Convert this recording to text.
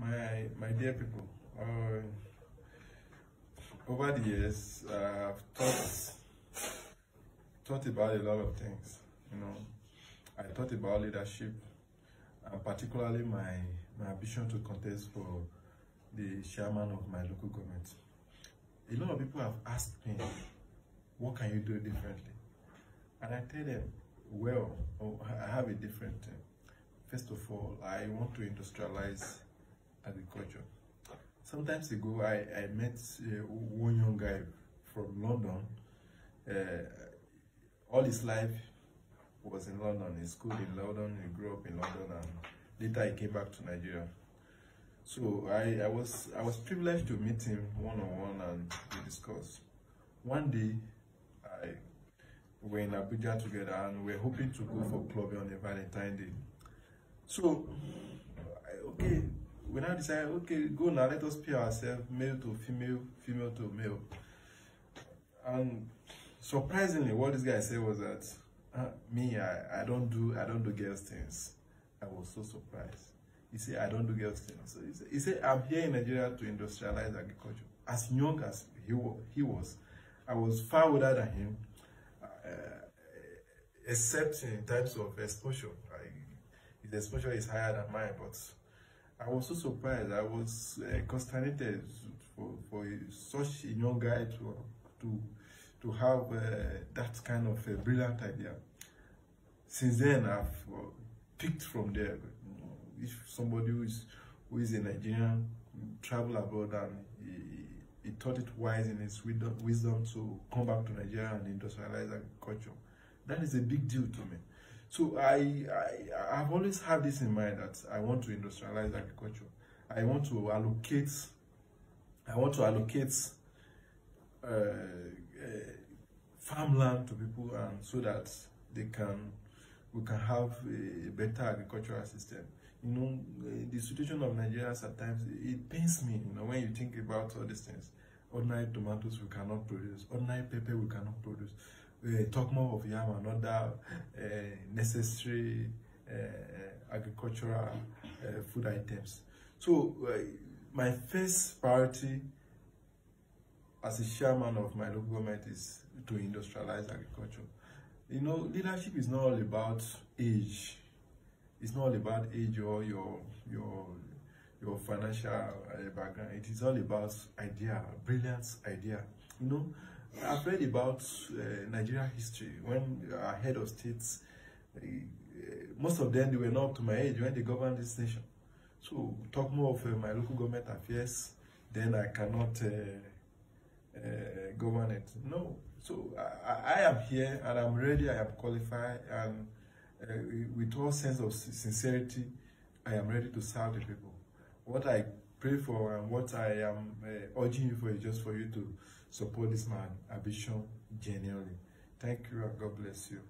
My dear people, over the years, I've thought about a lot of things. You know, I thought about leadership, and particularly my ambition to contest for the chairman of my local government. A lot of people have asked me, what can you do differently? And I tell them, well, I have a different thing. First of all, I want to industrialize agriculture. Sometimes ago, I met one young guy from London. All his life was in London. He schooled in London, he grew up in London, and later he came back to Nigeria. So I was privileged to meet him one-on-one and we discussed. One day, we were in Abuja together and we were hoping to go for clubbing on a Valentine's Day. So, okay, we now decided, okay, go now, let us pair ourselves, male to female, female to male. And surprisingly, what this guy said was that, me, I don't do girls things. I was so surprised. He said, I don't do girls things. So he said, I'm here in Nigeria to industrialize agriculture. As young as he was, I was far older than him, except in terms of exposure. His exposure is higher than mine, but I was so surprised. I was consternated for such a young guy to have that kind of a brilliant idea. Since then, I've picked from there. If somebody who is a Nigerian travel abroad and he thought it wise in his wisdom to come back to Nigeria and industrialize agriculture, that is a big deal to me. So I've always had this in mind that I want to industrialize agriculture. I want to allocate farmland to people, and so that we can have a better agricultural system. You know, the situation of Nigeria sometimes it pains me. You know, when you think about all these things. Ordinary tomatoes we cannot produce. Ordinary pepper we cannot produce. Talk more of yam and other necessary agricultural food items. So my first priority as a chairman of my local government is to industrialize agriculture. You know, leadership is not all about age. It's not all about age or your financial background. It is all about idea, brilliant idea. You know, I've read about Nigeria history when our head of states, most of them, they were not up to my age when they governed this nation. So talk more of my local government affairs, then I cannot govern it. No. So I am here and I'm ready, I am qualified, and with all sense of sincerity, I am ready to serve the people. What I pray for and what I am urging you for is just for you to support this man ambition genuinely. Thank you and God bless you.